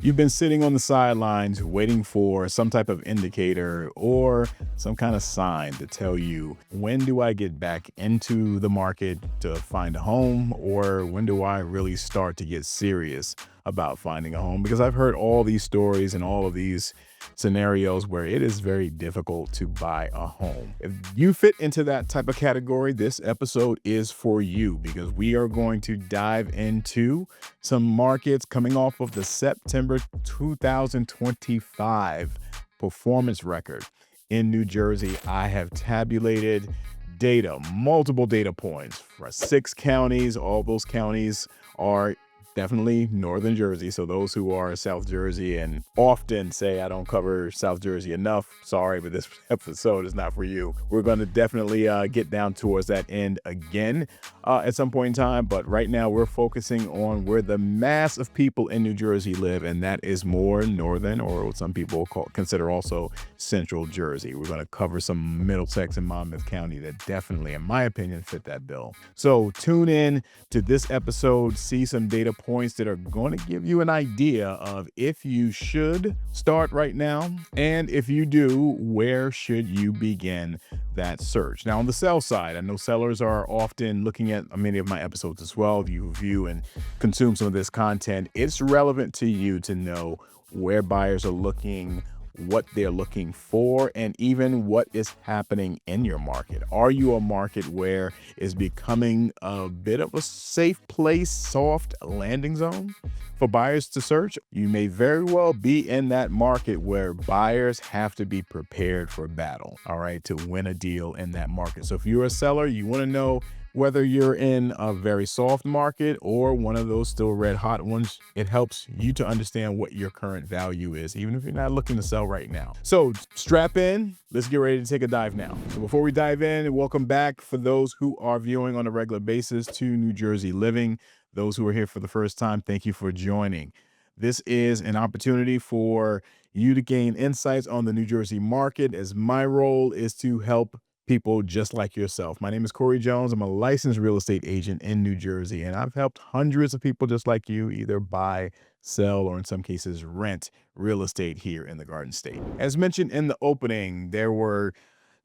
You've been sitting on the sidelines waiting for some type of indicator or some kind of sign to tell you, when do I get back into the market to find a home, or when do I really start to get serious about finding a home? Because I've heard all these stories and all of these scenarios where it is very difficult to buy a home. If you fit into that type of category, this episode is for you, because we are going to dive into some markets coming off of the September 2025 performance record in New Jersey. I have tabulated data, multiple data points for 6 counties. All those counties are definitely Northern Jersey. So those who are South Jersey and often say I don't cover South Jersey enough, sorry, but this episode is not for you. We're going to definitely get down towards that end again at some point in time. But right now we're focusing on where the mass of people in New Jersey live, and that is more northern, or what some people consider also central Jersey. We're going to cover some Middlesex and Monmouth County that definitely, in my opinion, fit that bill. So tune in to this episode, see some data points that are going to give you an idea of if you should start right now, and if you do, where should you begin that search. Now, on the sell side, I know sellers are often looking at many of my episodes as well. If you view and consume some of this content, it's relevant to you to know where buyers are looking, what they're looking for, and even what is happening in your market. Are you a market where it's becoming a bit of a safe place, soft landing zone for buyers to search? You may very well be in that market where buyers have to be prepared for battle, all right, to win a deal in that market. So if you're a seller, you want to know whether you're in a very soft market or one of those still red hot ones. It helps you to understand what your current value is, even if you're not looking to sell right now. So strap in, let's get ready to take a dive now. So before we dive in, welcome back for those who are viewing on a regular basis to New Jersey Living. Those who are here for the first time, thank you for joining. This is an opportunity for you to gain insights on the New Jersey market, as my role is to help people just like yourself. My name is Corey Jones. I'm a licensed real estate agent in New Jersey, and I've helped hundreds of people just like you either buy, sell, or in some cases rent real estate here in the Garden State. As mentioned in the opening, there were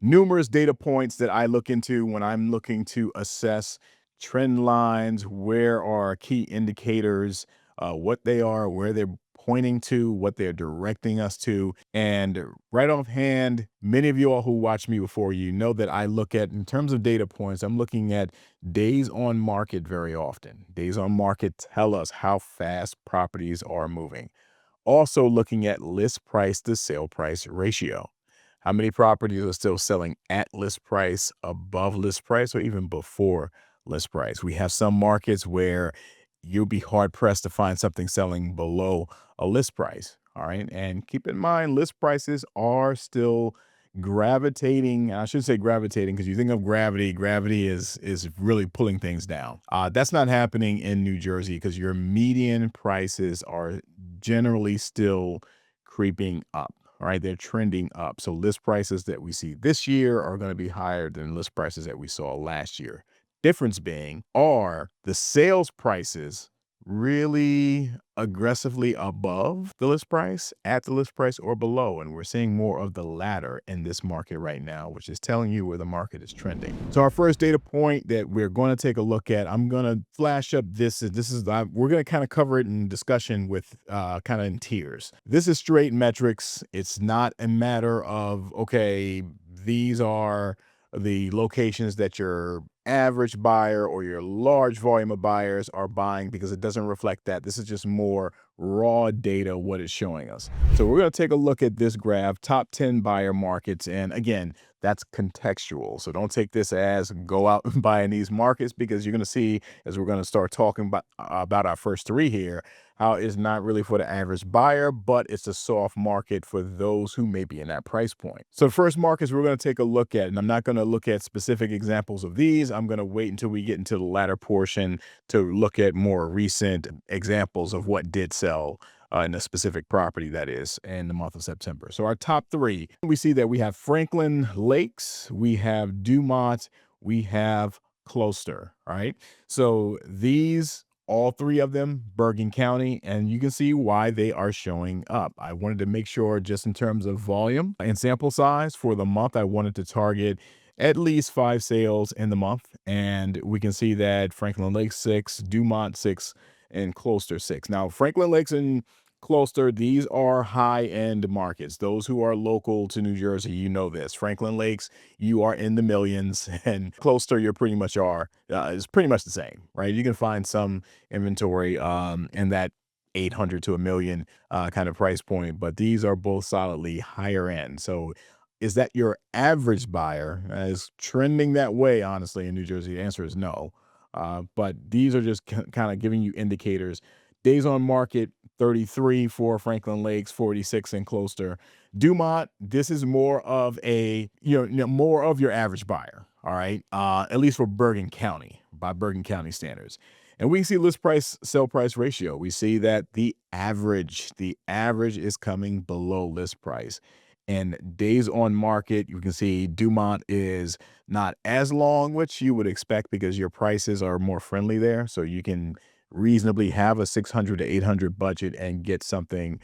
numerous data points that I look into when I'm looking to assess trend lines, where are key indicators, what they are, where they're pointing to, what they're directing us to. And right offhand, many of you all who watched me before, you know that I look at, in terms of data points, I'm looking at days on market very often. Days on market tell us how fast properties are moving. Also looking at list price to sale price ratio. How many properties are still selling at list price, above list price, or even before list price? We have some markets where you'll be hard pressed to find something selling below a list price. All right. And keep in mind, list prices are still gravitating. I should say gravitating, because you think of gravity. Gravity is really pulling things down. That's not happening in New Jersey, because your median prices are generally still creeping up. All right, they're trending up. So list prices that we see this year are going to be higher than list prices that we saw last year. Difference being, are the sales prices really aggressively above the list price, at the list price, or below? And we're seeing more of the latter in this market right now, which is telling you where the market is trending. So our first data point that we're going to take a look at, I'm going to flash up we're going to kind of cover it in discussion with kind of in tiers. This is straight metrics. It's not a matter of, okay, these are the locations that your average buyer or your large volume of buyers are buying, because it doesn't reflect that. This is just more raw data, what it's showing us. So we're going to take a look at this graph, top 10 buyer markets. And again, that's contextual. So don't take this as go out and buy in these markets, because you're going to see, as we're going to start talking about our first three here, how it's not really for the average buyer, but it's a soft market for those who may be in that price point. So first markets we're going to take a look at, and I'm not going to look at specific examples of these. I'm going to wait until we get into the latter portion to look at more recent examples of what did sell in a specific property, that is, in the month of September. So our top three, we see that we have Franklin Lakes, we have Dumont, we have Closter, right? So these all three of them, Bergen County, and you can see why they are showing up. I wanted to make sure, just in terms of volume and sample size for the month, I wanted to target at least 5 sales in the month. And we can see that Franklin Lakes 6, Dumont 6, and Closter 6. Now, Franklin Lakes and Closter, these are high-end markets. Those who are local to New Jersey, you know this. Franklin Lakes, you are in the millions, and Closter, you're pretty much are is pretty much the same, right? You can find some inventory in that 800 to a million kind of price point, but these are both solidly higher end. So is that your average buyer? Is trending that way, honestly, in New Jersey? The answer is no. But these are just kind of giving you indicators. Days on market, 33 for Franklin Lakes, 46 in Closter. Dumont, this is more of a, more of your average buyer. All right. At least for Bergen County, by Bergen County standards. And we see list price, sell price ratio. We see that the average is coming below list price. And days on market, you can see Dumont is not as long, which you would expect because your prices are more friendly there. So you can reasonably have a 600 to 800 budget and get something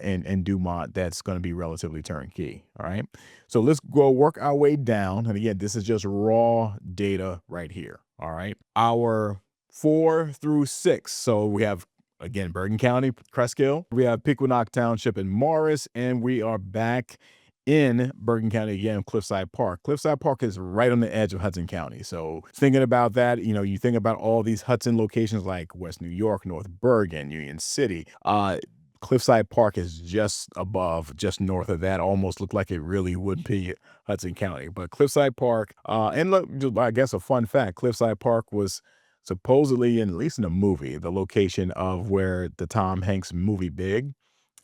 in Dumont that's going to be relatively turnkey. All right. So let's go work our way down. And again, this is just raw data right here. All right. Our 4 through 6. So we have, again, Bergen County, Cresskill. We have Pequannock Township and Morris, and we are back in Bergen County again, Cliffside Park. Cliffside Park is right on the edge of Hudson County. So thinking about that, you think about all these Hudson locations like West New York, North Bergen, Union City. Cliffside Park is just above, just north of that. Almost looked like it really would be Hudson County. But Cliffside Park, and look, I guess a fun fact, Cliffside Park was supposedly, at least in the movie, the location of where the Tom Hanks movie Big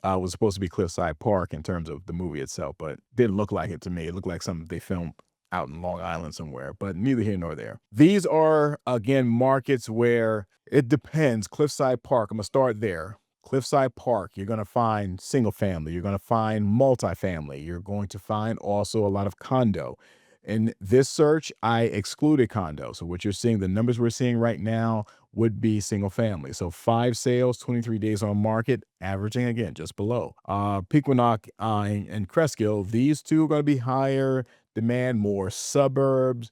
was supposed to be Cliffside Park in terms of the movie itself, but didn't look like it to me. It looked like something they filmed out in Long Island somewhere, but neither here nor there. These are, again, markets where it depends. Cliffside Park, I'm going to start there. Cliffside Park, you're going to find single family, you're going to find multifamily, you're going to find also a lot of condo. In this search, I excluded condo. So what you're seeing, the numbers we're seeing right now would be single family. So 5 sales, 23 days on market, averaging again just below. Pequannock and Cresskill, these two are going to be higher demand, more suburbs,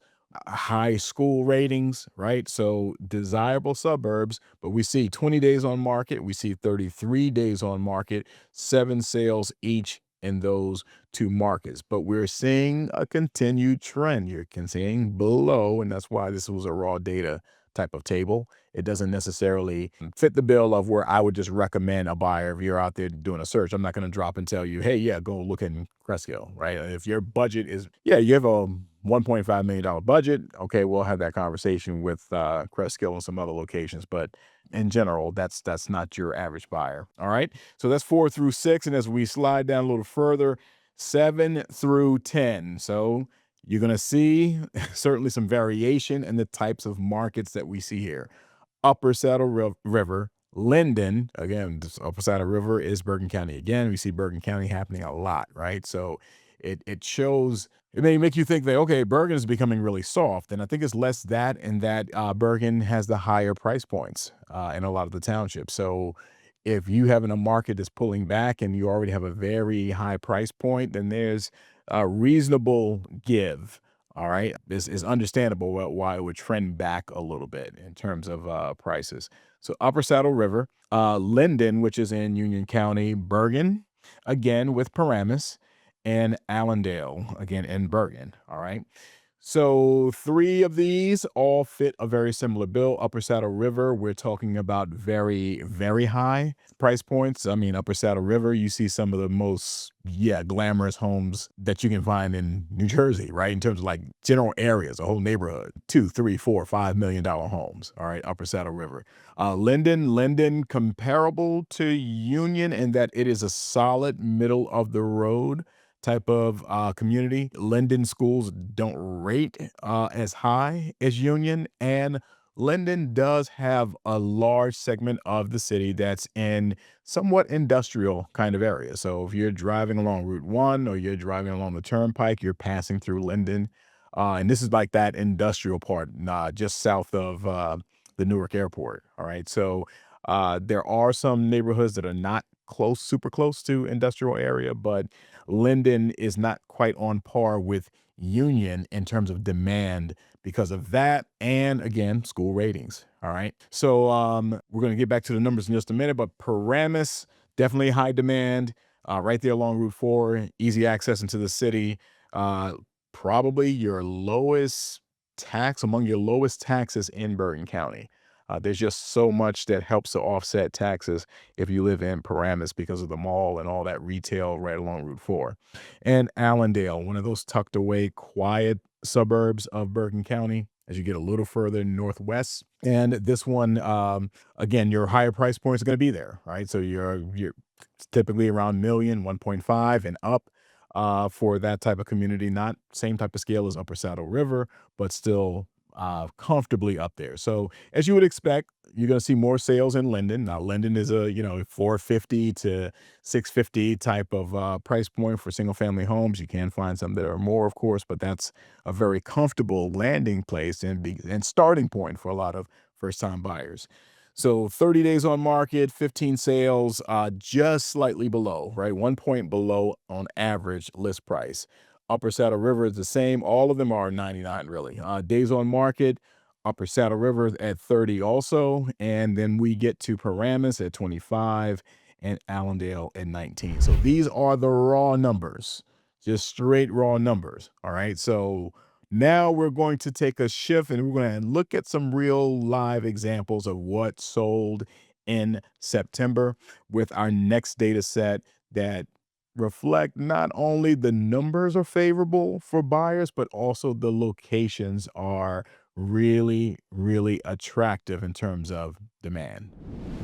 high school ratings, right? So desirable suburbs, but we see 20 days on market, we see 33 days on market, 7 sales each in those two markets. But we're seeing a continued trend. You're seeing below, and that's why this was a raw data type of table. It doesn't necessarily fit the bill of where I would just recommend a buyer if you're out there doing a search. I'm not going to drop and tell you, hey, yeah, go look in Cresskill, right? If your budget is, yeah, you have a $1.5 million budget, okay, we'll have that conversation with Cresskill and some other locations. But in general, that's not your average buyer. All right. So that's 4 through 6. And as we slide down a little further, 7 through 10. So you're going to see certainly some variation in the types of markets that we see here. Upper Saddle River, Linden, again, this Upper Saddle River is Bergen County. Again, we see Bergen County happening a lot, right? So it shows, it may make you think that, okay, Bergen is becoming really soft. And I think it's less that, and that Bergen has the higher price points in a lot of the townships. So if you have in a market that's pulling back and you already have a very high price point, then there's a reasonable give. All right. This is understandable why it would trend back a little bit in terms of prices. So Upper Saddle River, Linden, which is in Union County, Bergen, again with Paramus, and Allendale, again in Bergen. All right. So 3 of these all fit a very similar bill. Upper Saddle River, we're talking about very, very high price points. I mean, Upper Saddle River, you see some of the most, glamorous homes that you can find in New Jersey, right? In terms of like general areas, a whole neighborhood, 2, 3, 4, $5 million homes. All right, Upper Saddle River. Linden, comparable to Union in that it is a solid middle of the road type of community. Linden schools don't rate as high as Union, and Linden does have a large segment of the city that's in somewhat industrial kind of area. So if you're driving along Route 1 or you're driving along the Turnpike, you're passing through Linden. And this is like that industrial part, just south of the Newark airport. All right. So there are some neighborhoods that are not close, super close to industrial area, but Linden is not quite on par with Union in terms of demand because of that. And again, school ratings. All right. So we're going to get back to the numbers in just a minute, but Paramus, definitely high demand, right there along Route 4, easy access into the city. Uh, Probably your lowest tax, among your lowest taxes in Bergen County. There's just so much that helps to offset taxes if you live in Paramus because of the mall and all that retail right along Route 4. And Allendale, one of those tucked away, quiet suburbs of Bergen County as you get a little further northwest. And this one, again, your higher price points are going to be there, right? So you're typically around million, 1.5 and up for that type of community. Not same type of scale as Upper Saddle River, but still comfortably up there. So as you would expect, you're going to see more sales in Linden. Now, Linden is a 450 to 650 type of price point for single family homes. You can find some that are more, of course, but that's a very comfortable landing place and starting point for a lot of first time buyers. So 30 days on market, 15 sales, just slightly below, right? 1 point below on average list price. Upper Saddle River is the same. All of them are 99 really. Days on market, Upper Saddle River at 30 also. And then we get to Paramus at 25 and Allendale at 19. So these are the raw numbers, just straight raw numbers. All right. So now we're going to take a shift and we're going to look at some real live examples of what sold in September with our next data set that reflect not only the numbers are favorable for buyers, but also the locations are really, really attractive in terms of demand.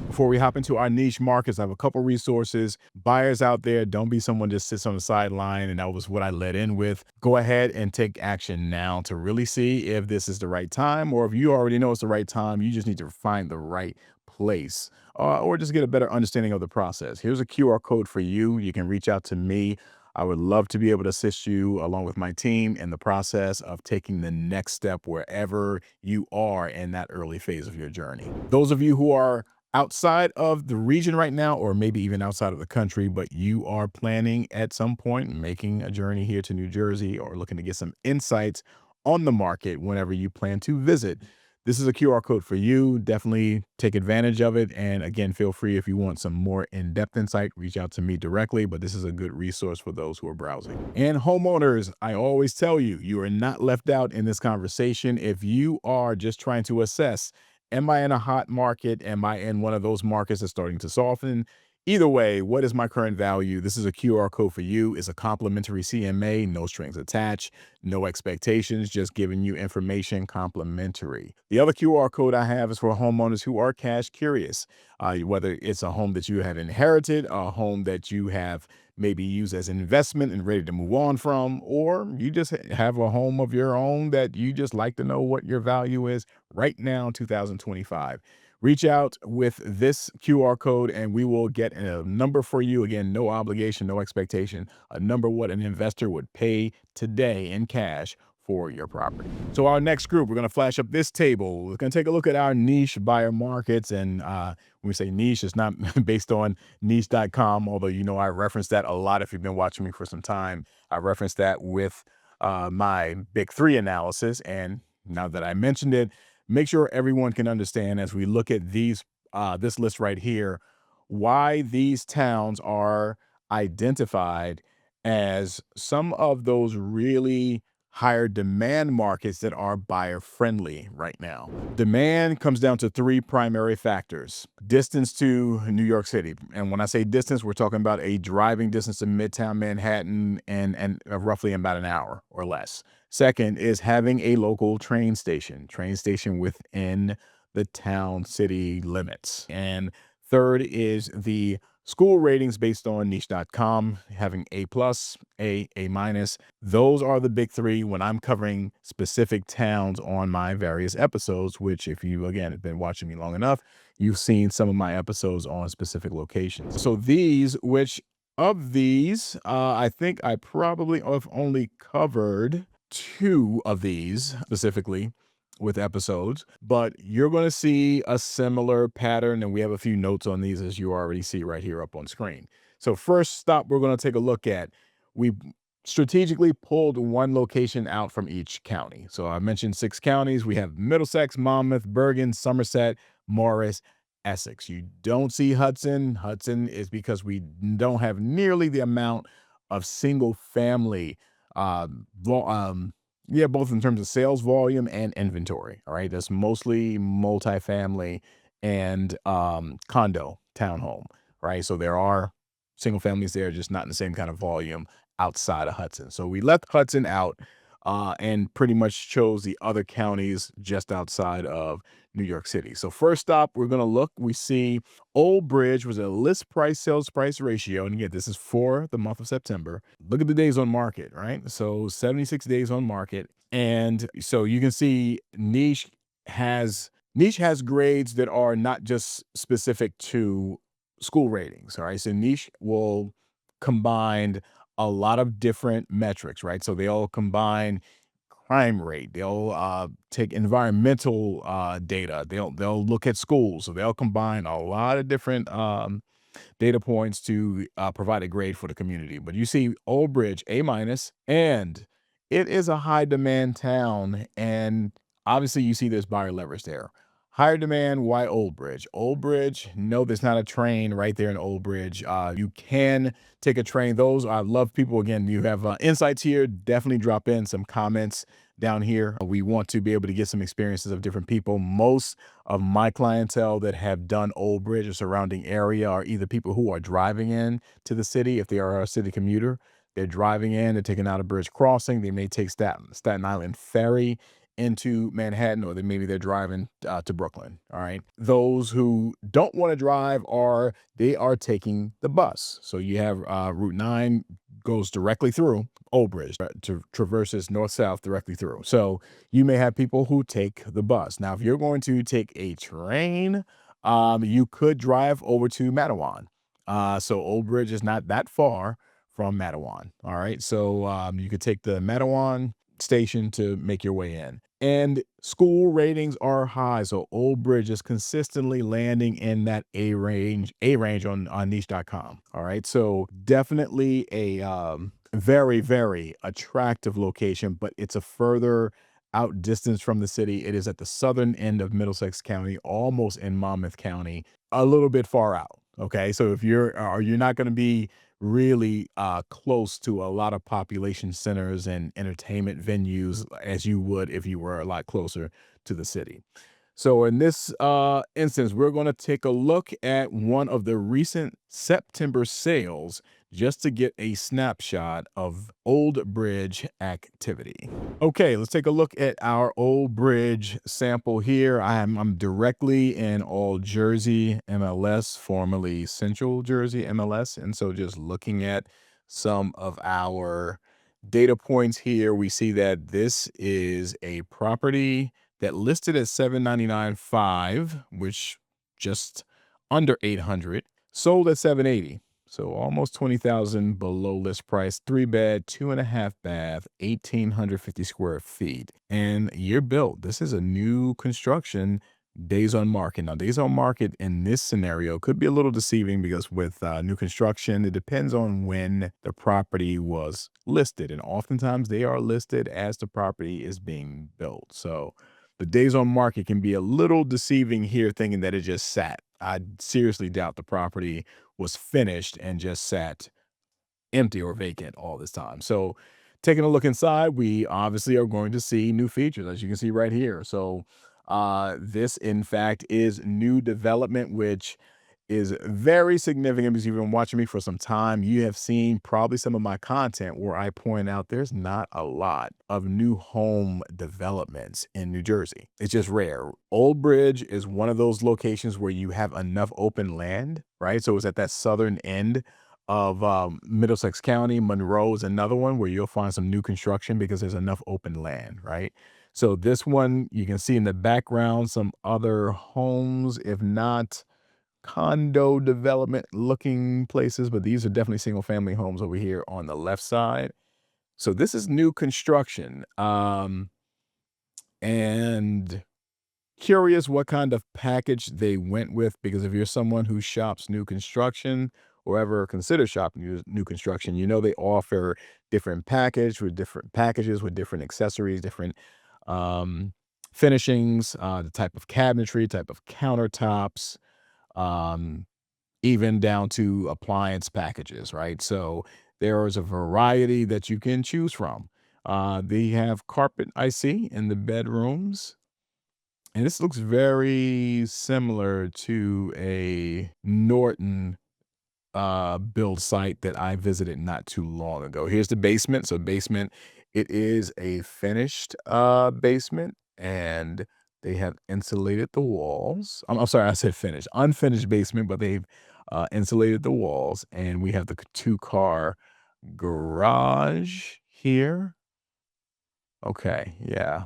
Before we hop into our niche markets, I have a couple resources. Buyers out there, don't be someone just sits on the sideline, and that was what I led in with. Go ahead and take action now to really see if this is the right time, or if you already know it's the right time, you just need to find the right place, or just get a better understanding of the process. Here's a QR code for you. You can reach out to me. I would love to be able to assist you along with my team in the process of taking the next step wherever you are in that early phase of your journey. Those of you who are outside of the region right now, or maybe even outside of the country, but you are planning at some point making a journey here to New Jersey or looking to get some insights on the market whenever you plan to visit, this is a QR code for you. Definitely take advantage of it. And again, feel free if you want some more in-depth insight, reach out to me directly, but this is a good resource for those who are browsing. And homeowners, I always tell you, you are not left out in this conversation. If you are just trying to assess, am I in a hot market? Am I in one of those markets that's starting to soften? Either way, what is my current value? This is a QR code for you. It's a complimentary CMA, no strings attached, no expectations, just giving you information complimentary. The other QR code I have is for homeowners who are cash curious, whether it's a home that you have inherited, a home that you have maybe used as an investment and ready to move on from, or you just have a home of your own that you just like to know what your value is right now in 2025. Reach out with this QR code and we will get a number for you. Again, no obligation, no expectation, a number what an investor would pay today in cash for your property. So our next group, we're going to flash up this table. We're going to take a look at our niche buyer markets. And when we say niche, it's not based on niche.com, although I reference that a lot if you've been watching me for some time. I referenced that with my big three analysis. And now that I mentioned it, make sure everyone can understand as we look at this list right here, why these towns are identified as some of those really higher demand markets that are buyer friendly right now. Demand comes down to three primary factors: distance to New York City. And when I say distance, we're talking about a driving distance to Midtown Manhattan and roughly about an hour or less. Second is having a local train station within the town city limits. And third is the school ratings based on niche.com, having A plus, A minus. Those are the big three when I'm covering specific towns on my various episodes, which if you, again, have been watching me long enough, you've seen some of my episodes on specific locations. So which of these, I think I probably have only covered two of these specifically. with episodes, but you're going to see a similar pattern. And we have a few notes on these, as you already see right here up on screen. So, first stop we're going to take a look at, we strategically pulled one location out from each county. So, I mentioned 6 counties. We have Middlesex, Monmouth, Bergen, Somerset, Morris, Essex. You don't see Hudson. Hudson is because we don't have nearly the amount of single family yeah, both in terms of sales volume and inventory. All right. That's mostly multifamily and condo townhome. Right. So there are single families there, just not in the same kind of volume outside of Hudson. So we left Hudson out and pretty much chose the other counties just outside of New York City. So first stop, we're going to look, we see Old Bridge was a list price sales price ratio. And again, this is for the month of September. Look at the days on market, right? So 76 days on market. And so you can see Niche has grades that are not just specific to school ratings. All right. So Niche will combine a lot of different metrics, right? So they all combine crime rate. They'll take environmental data. They'll look at schools. So they'll combine a lot of different data points to provide a grade for the community. But you see Old Bridge, A minus, and it is a high demand town. And obviously, you see this buyer leverage there. Higher demand, why Old Bridge? Old Bridge, no, there's not a train right there in Old Bridge. You can take a train. Those, I love people. Again, you have insights here. Definitely drop in some comments down here. We want to be able to get some experiences of different people. Most of my clientele that have done Old Bridge or surrounding area are either people who are driving in to the city. If they are a city commuter, they're driving in, they're taking out a bridge crossing. They may take Staten Island ferry into Manhattan, or maybe they're driving to Brooklyn. All right. Those who don't want to drive they are taking the bus. So you have Route 9 goes directly through Old Bridge to traverses north-south directly through. So you may have people who take the bus. Now, if you're going to take a train, you could drive over to Matawan. So Old Bridge is not that far from Matawan. All right. So you could take the Matawan station to make your way in. And school ratings are high. So Old Bridge is consistently landing in that A range on niche.com. All right. So definitely a very, very attractive location, but it's a further out distance from the city. It is at the southern end of Middlesex County, almost in Monmouth County, a little bit far out. Okay. So if you're not going to be really close to a lot of population centers and entertainment venues as you would if you were a lot closer to the city. So in this instance, we're going to take a look at one of the recent September sales just to get a snapshot of Old Bridge activity. Okay, let's take a look at our Old Bridge sample here. I'm directly in All Jersey MLS, formerly Central Jersey MLS. And so just looking at some of our data points here, we see that this is a property that listed at 799.5, which just under 800, sold at 780. So almost 20,000 below list price, 3 bed, 2.5 bath, 1,850 square feet. And year built. This is a new construction, days on market. Now, days on market in this scenario could be a little deceiving because with new construction, it depends on when the property was listed. And oftentimes they are listed as the property is being built. So the days on market can be a little deceiving here, thinking that it just sat. I seriously doubt the property was finished and just sat empty or vacant all this time. So taking a look inside, we obviously are going to see new features, as you can see right here. So this, in fact, is new development, which is very significant because you've been watching me for some time. You have seen probably some of my content where I point out there's not a lot of new home developments in New Jersey. It's just rare. Old Bridge is one of those locations where you have enough open land, right? So it's at that southern end of Middlesex County. Monroe is another one where you'll find some new construction because there's enough open land, right? So this one, you can see in the background some other homes, if not condo development looking places, but these are definitely single family homes over here on the left side. So this is new construction. and curious what kind of package they went with, because if you're someone who shops new construction or ever consider shopping new construction, you know they offer different packages with different accessories, different um, finishings, the type of cabinetry, type of countertops, um, even down to appliance packages, right? So there is a variety that you can choose from. They have carpet I see in the bedrooms, and this looks very similar to a Norton build site that I visited not too long ago. Here's the basement. So basement, it is a finished basement, and they have insulated the walls. I'm sorry, I said finished. Unfinished basement, but they've insulated the walls, and we have the two-car garage here. Okay, yeah.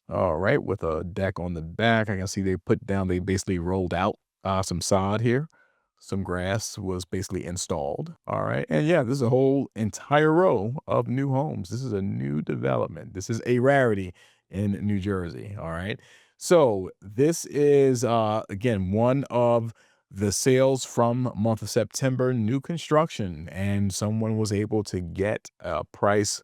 All right, with a deck on the back, I can see they basically rolled out some sod here. Some grass was basically installed. All right. And yeah, this is a whole entire row of new homes. This is a new development. This is a rarity in New Jersey. All right. So this is again one of the sales from month of September, new construction, and someone was able to get a price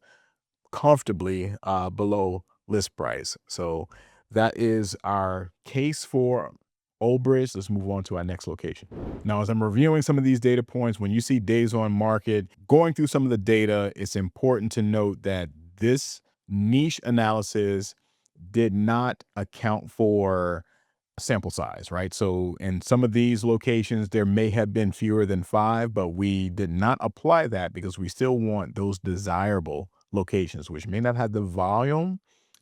comfortably below list price. So that is our case for Old Bridge. Let's move on to our next location. Now, as I'm reviewing some of these data points, when you see days on market, going through some of the data, it's important to note that this niche analysis did not account for sample size, right? So in some of these locations, there may have been fewer than 5, but we did not apply that because we still want those desirable locations, which may not have the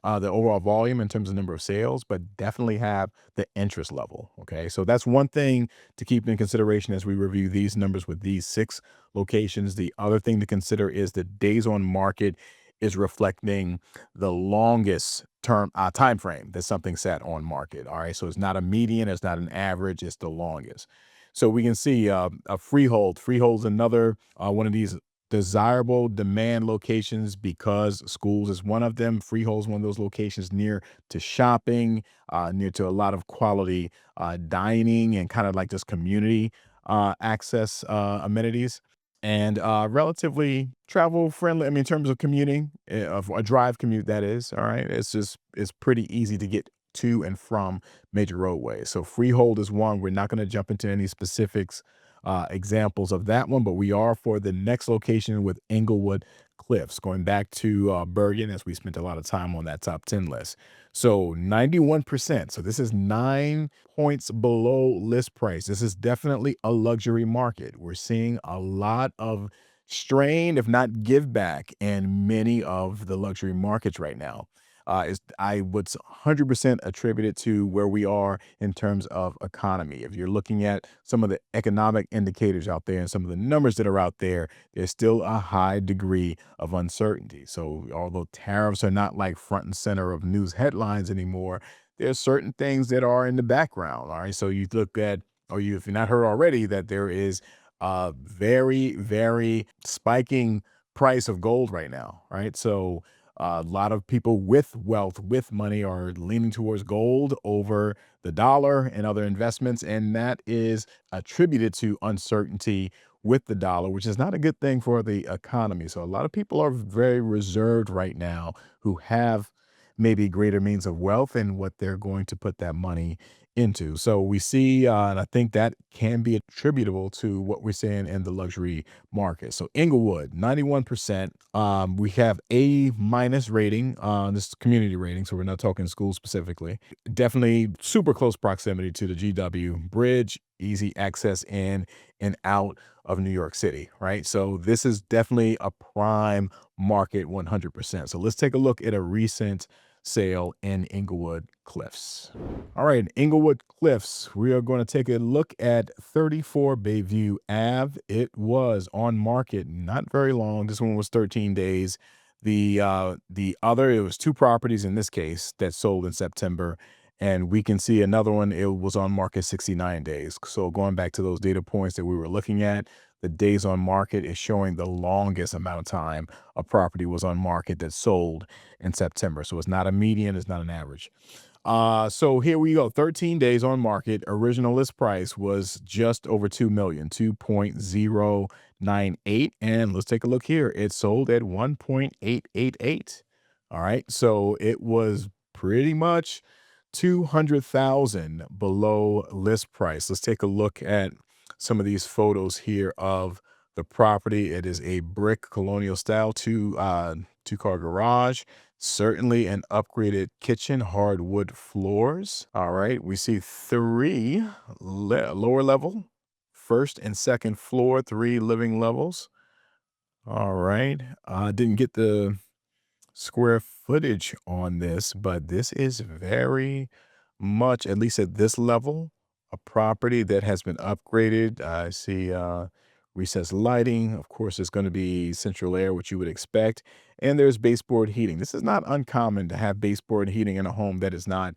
overall volume in terms of number of sales, but definitely have the interest level. Okay. So that's one thing to keep in consideration as we review these numbers with these 6 locations. The other thing to consider is the days on market is reflecting the longest term time frame that something sat on market. All right, so it's not a median, it's not an average, it's the longest. So we can see a freehold. Freehold's another one of these desirable demand locations because schools is one of them. Freehold's one of those locations near to shopping, near to a lot of quality dining and kind of like just community access amenities, and relatively travel friendly. I mean, in terms of commuting, of a drive commute, that is. All right. It's pretty easy to get to and from major roadways. So freehold is one. We're not going to jump into any specifics, examples of that one, but we are for the next location with Englewood Cliffs, going back to Bergen, as we spent a lot of time on that top 10 list. So 91%. So this is 9 points below list price. This is definitely a luxury market. We're seeing a lot of strain, if not give back, in many of the luxury markets right now. I would 100% attribute it to where we are in terms of economy. If you're looking at some of the economic indicators out there and some of the numbers that are out there, there's still a high degree of uncertainty. So although tariffs are not like front and center of news headlines anymore, there's certain things that are in the background. All right. So you look at, or if you're not heard already, that there is a very, very spiking price of gold right now. Right. So a lot of people with wealth, with money, are leaning towards gold over the dollar and other investments. And that is attributed to uncertainty with the dollar, which is not a good thing for the economy. So a lot of people are very reserved right now who have maybe greater means of wealth and what they're going to put that money into. So we see, and I think that can be attributable to what we're seeing in the luxury market. So Englewood, 91%. We have A minus rating on this community rating. So we're not talking school specifically. Definitely super close proximity to the GW Bridge, easy access in and out of New York City, right? So this is definitely a prime market 100%. So let's take a look at a recent sale in Englewood Cliffs. All right, Englewood Cliffs, we are going to take a look at 34 Bayview Ave. It was on market not very long. This one was 13 days. The other, it was 2 properties in this case that sold in September, and we can see another one, it was on market 69 days. So going back to those data points that we were looking at, the days on market is showing the longest amount of time a property was on market that sold in September. So it's not a median, it's not an average. So here we go. 13 days on market. Original list price was just over 2 million, 2.098. And let's take a look here. It sold at 1.888. All right. So it was pretty much 200,000 below list price. Let's take a look at some of these photos here of the property. It is a brick colonial style two-car garage. Certainly an upgraded kitchen, hardwood floors. All right, we see three lower level, first and second floor, three living levels. All right, didn't get the square footage on this, but this is very much, at least at this level, a property that has been upgraded. I see recessed lighting. Of course, there's going to be central air, which you would expect. And there's baseboard heating. This is not uncommon to have baseboard heating in a home that is not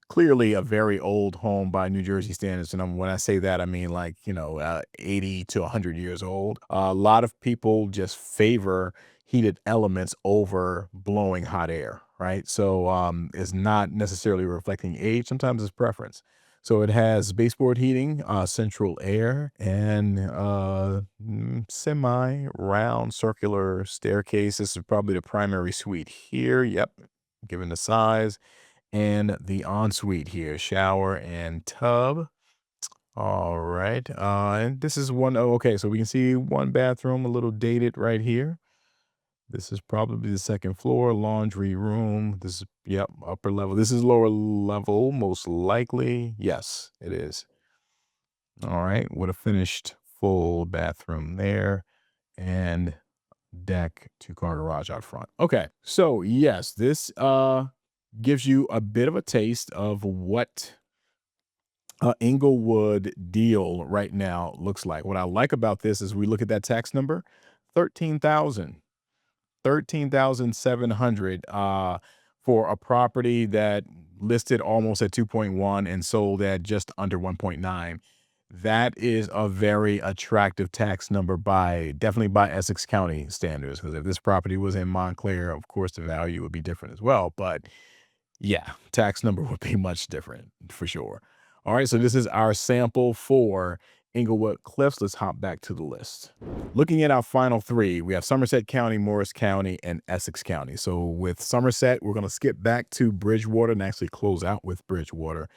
clearly a very old home by New Jersey standards. And when I say that, I mean like, 80 to 100 years old. A lot of people just favor heated elements over blowing hot air, right? So it's not necessarily reflecting age. Sometimes it's preference. So it has baseboard heating, central air, and semi-round circular staircase. This is probably the primary suite here. Yep, given the size, and the ensuite here, shower and tub. All right, and this is one. Oh, okay. So we can see one bathroom, a little dated right here. This is probably the second floor, laundry room. This is, yep, upper level. This is lower level, most likely. Yes, it is. All right, with a finished full bathroom there and deck, two-car garage out front. Okay, so yes, this gives you a bit of a taste of what Englewood deal right now looks like. What I like about this is we look at that tax number, 13,000. 13,700 for a property that listed almost at 2.1 and sold at just under 1.9. That is a very attractive tax number definitely by Essex County standards. Because if this property was in Montclair, of course the value would be different as well. But yeah, tax number would be much different for sure. All right, so this is our sample for Englewood Cliffs. Let's hop back to the list. Looking at our final three, we have Somerset County, Morris County, and Essex County. So with Somerset, we're going to skip back to Bridgewater and actually close out with Bridgewater.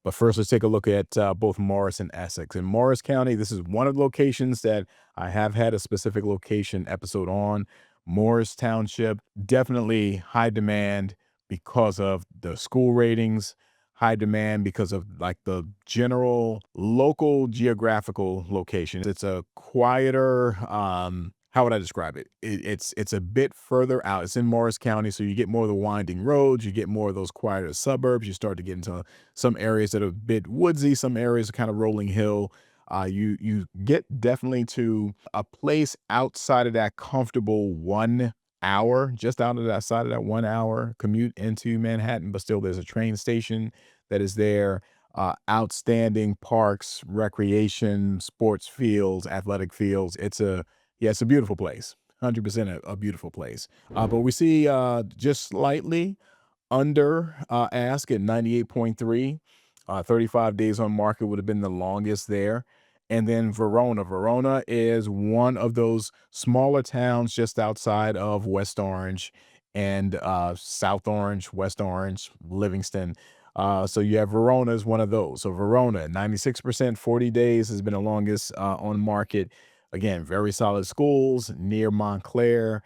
But first, let's take a look at both Morris and Essex. In Morris County, this is one of the locations that I have had a specific location episode on. Morris Township, definitely high demand because of the school ratings, high demand because of like the general local geographical location. It's a quieter, how would I describe it? It's a bit further out. It's in Morris County, so you get more of the winding roads, you get more of those quieter suburbs. You start to get into some areas that are a bit woodsy, some areas are kind of rolling hill. You get definitely to a place outside of that comfortable 1 hour, just out of that side of that 1 hour commute into Manhattan, but still there's a train station that is there. Outstanding parks, recreation, sports fields, athletic fields. It's a beautiful place. 100% a beautiful place. But we see just slightly under ask at 98.3. 35 days on market would have been the longest there. And then Verona. Verona is one of those smaller towns just outside of West Orange and South Orange, West Orange, Livingston. So you have Verona is one of those. So Verona, 96%, 40 days has been the longest on market. Again, very solid schools near Montclair.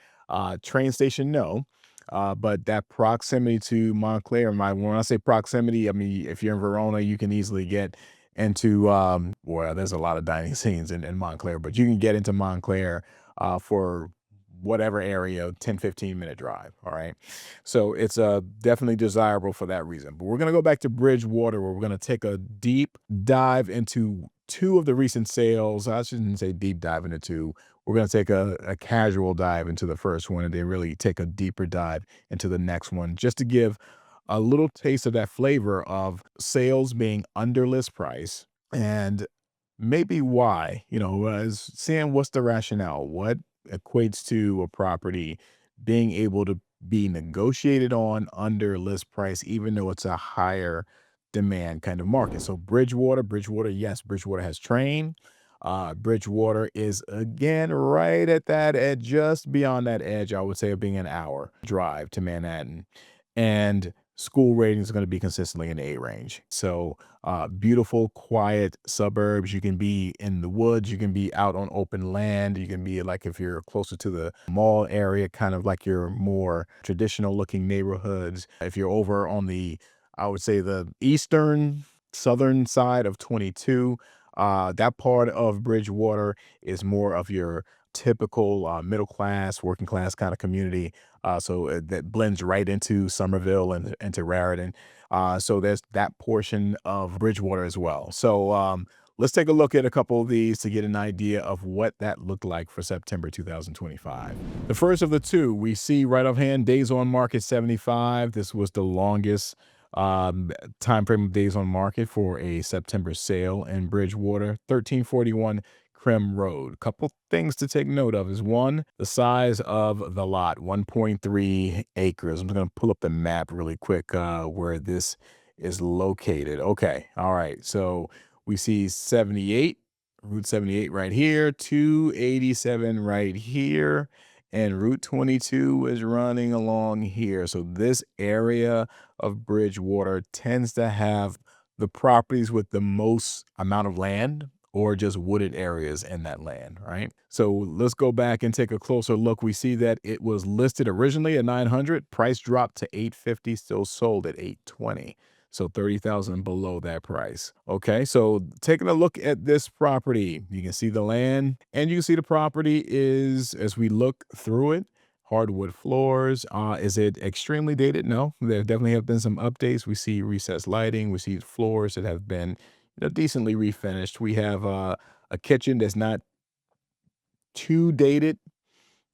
Train station, no. But that proximity to Montclair, when I say proximity, I mean, if you're in Verona, you can easily get into, well, there's a lot of dining scenes in Montclair, but you can get into Montclair for whatever area, 10-15 minute drive. All right. So it's definitely desirable for that reason. But we're going to go back to Bridgewater, where we're going to take a deep dive into two of the recent sales. I shouldn't say deep dive into two. We're going to take a casual dive into the first one and then really take a deeper dive into the next one, just to give a little taste of that flavor of sales being under list price and maybe why, is seeing what's the rationale, what equates to a property being able to be negotiated on under list price, even though it's a higher demand kind of market. So Bridgewater, yes, Bridgewater has train. Bridgewater is again right at that edge, just beyond that edge, I would say, of being an hour drive to Manhattan. And school rating is going to be consistently in the A range. So beautiful, quiet suburbs. You can be in the woods, you can be out on open land, you can be like if you're closer to the mall area, kind of like your more traditional looking neighborhoods. If you're over on the, I would say, the southern side of 22, that part of Bridgewater is more of your typical middle class, working class kind of community. So that blends right into Somerville and into Raritan. So there's that portion of Bridgewater as well. So let's take a look at a couple of these to get an idea of what that looked like for September 2025. The first of the two, we see right offhand, days on market 75. This was the longest um, time frame of days on market for a September sale in Bridgewater, 1341 Krim Road. Couple things to take note of is one, the size of the lot, 1.3 acres. I'm just going to pull up the map really quick where this is located. Okay. All right. So we see 78, Route 78 right here, 287 right here, and Route 22 is running along here. So this area of Bridgewater tends to have the properties with the most amount of land or just wooded areas in that land, right? So let's go back and take a closer look. We see that it was listed originally at 900, price dropped to 850, still sold at 820. So 30,000 below that price. Okay, so taking a look at this property, you can see the land and you can see the property is, as we look through it, hardwood floors. Is it extremely dated? No, there definitely have been some updates. We see recessed lighting. We see floors that have been, decently refinished. We have a kitchen that's not too dated.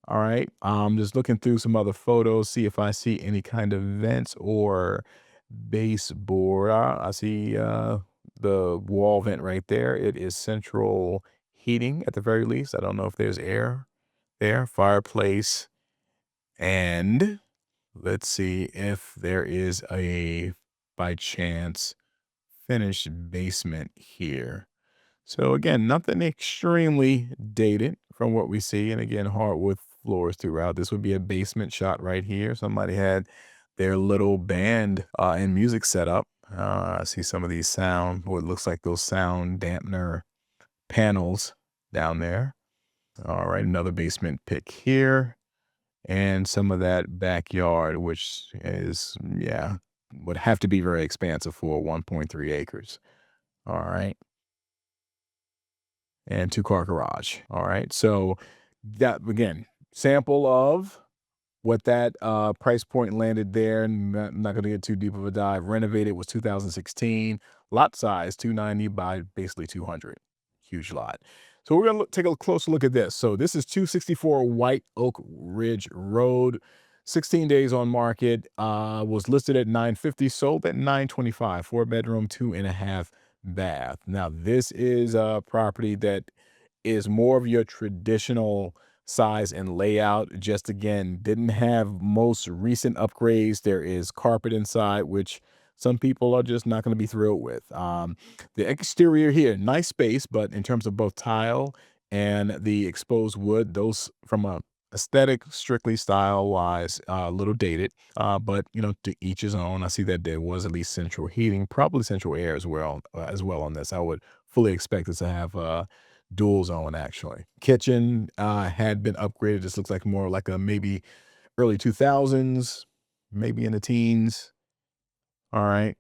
All right. Just looking through some other photos, see if I see any kind of vents or baseboard. I see the wall vent right there. It is central heating at the very least. I don't know if there's air there. Fireplace. And let's see if there is a, by chance, finished basement here. So again, nothing extremely dated from what we see. And again, hardwood floors throughout. This would be a basement shot right here. Somebody had their little band and music set up. I see some of these what looks like those sound dampener panels down there. All right, another basement pick here. And some of that backyard, which is, yeah, would have to be very expansive for 1.3 acres. All right. And two-car garage. All right. So that again, sample of what that price point landed there. Not going to get too deep of a dive. Renovated was 2016. Lot size 290 by basically 200. Huge lot. So we're going to take a closer look at this. So this is 264 White Oak Ridge Road. 16 days on market. Was listed at 950. Sold at 925. 4-bedroom, 2.5 bath. Now this is a property that is more of your traditional size and layout. Just again, didn't have most recent upgrades. There is carpet inside, which some people are just not going to be thrilled with. The exterior here, nice space, but in terms of both tile and the exposed wood, those from a aesthetic, strictly style wise, a little dated, but to each his own. I see that there was at least central heating, probably central air as well on this. I would fully expect this to have dual zone actually. Kitchen had been upgraded. This looks like more like a maybe early 2000s, maybe in the teens. All right.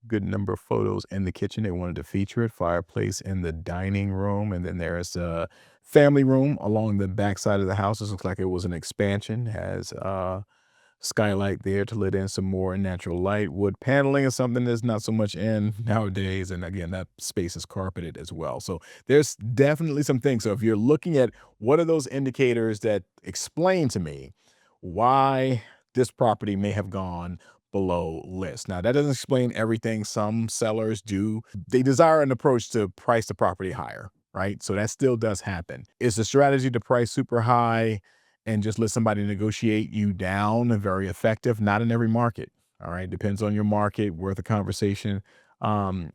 Good number of photos in the kitchen. They wanted to feature it. Fireplace in the dining room. And then there's a family room along the back side of the house. This looks like it was an expansion. Has skylight there to let in some more natural light. Wood paneling is something that's not so much in nowadays. And again, that space is carpeted as well. So there's definitely some things. So if you're looking at what are those indicators that explain to me why this property may have gone below list. Now, that doesn't explain everything. Some sellers do, they desire an approach to price the property higher, right? So that still does happen. Is the strategy to price super high and just let somebody negotiate you down very effective? Not in every market. All right. Depends on your market, worth a conversation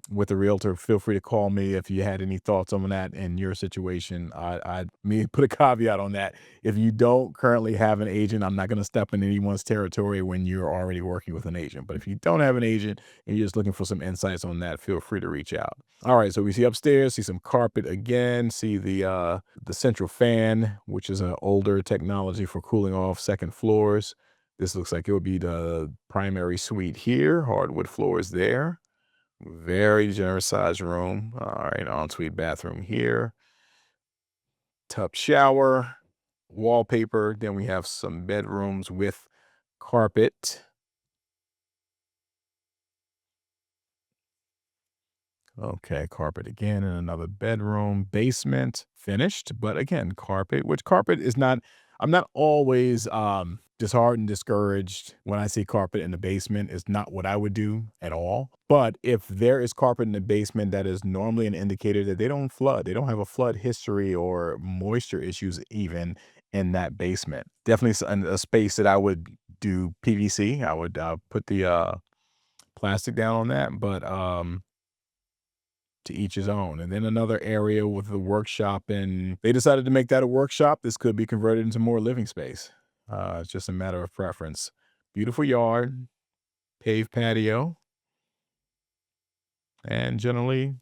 with a realtor. Feel free to call me if you had any thoughts on that in your situation. I me put a caveat on that. If you don't currently have an agent, I'm not going to step in anyone's territory when you're already working with an agent. But if you don't have an agent and you're just looking for some insights on that, feel free to reach out. All right, so we see upstairs, see some carpet again, see the central fan, which is an older technology for cooling off second floors. This looks like it would be the primary suite here, hardwood floors there. Very generous size room. All right, ensuite bathroom here, tub shower, wallpaper. Then we have some bedrooms with carpet. Okay, carpet again in another bedroom, basement finished, but again, carpet, which carpet is not, I'm not always disheartened, discouraged when I see carpet in the basement. It's not what I would do at all. But if there is carpet in the basement, that is normally an indicator that they don't flood. They don't have a flood history or moisture issues even in that basement. Definitely a space that I would do PVC. I would put the plastic down on that, but to each his own. And then another area with the workshop, and they decided to make that a workshop. This could be converted into more living space. It's just a matter of preference. Beautiful yard, paved patio, and generally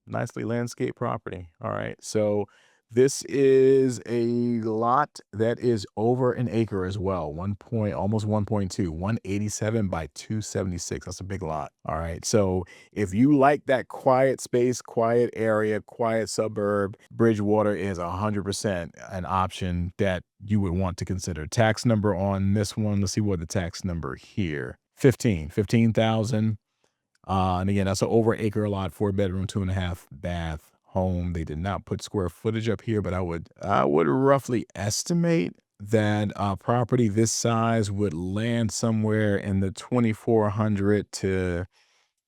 nicely landscaped property. All right. So this is a lot that is over an acre as well. Almost 1.2, 187 by 276. That's a big lot. All right. So if you like that quiet space, quiet area, quiet suburb, Bridgewater is 100% an option that you would want to consider. Tax number on this one. Let's see what the tax number here. 15,000. And again, that's an over acre lot, 4 bedroom, 2.5 bath home. They did not put square footage up here, but I would roughly estimate that property this size would land somewhere in the 2,400 to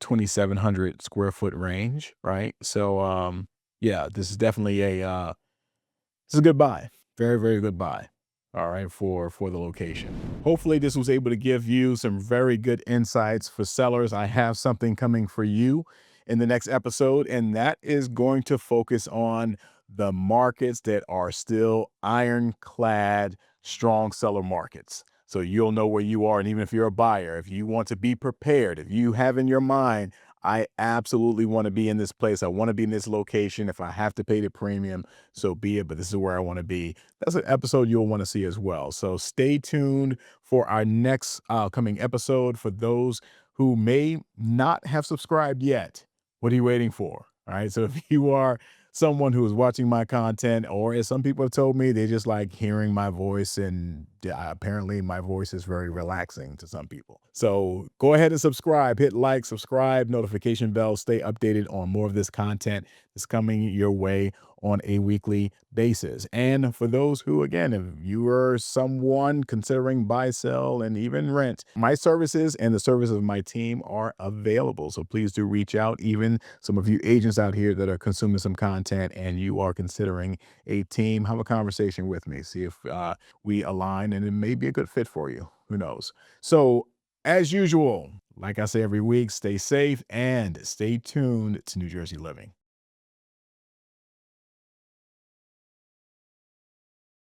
2,700 square foot range, right? So yeah, this is definitely this is a good buy. Very, very good buy. All right, for the location. Hopefully this was able to give you some very good insights for sellers. I have something coming for you in the next episode, and that is going to focus on the markets that are still ironclad, strong seller markets. So you'll know where you are. And even if you're a buyer, if you want to be prepared, if you have in your mind, I absolutely want to be in this place. I want to be in this location. If I have to pay the premium, so be it. But this is where I want to be. That's an episode you'll want to see as well. So stay tuned for our next coming episode. For those who may not have subscribed yet, what are you waiting for? All right. So if you are someone who is watching my content, or as some people have told me, they just like hearing my voice, and apparently my voice is very relaxing to some people. So go ahead and subscribe, hit like, subscribe, notification bell, stay updated on more of this content that's coming your way on a weekly basis. And for those who, again, if you are someone considering buy, sell, and even rent, my services and the services of my team are available. So please do reach out. Even some of you agents out here that are consuming some content and you are considering a team, have a conversation with me. See if we align and it may be a good fit for you. Who knows? So as usual, like I say every week, stay safe and stay tuned to New Jersey Living.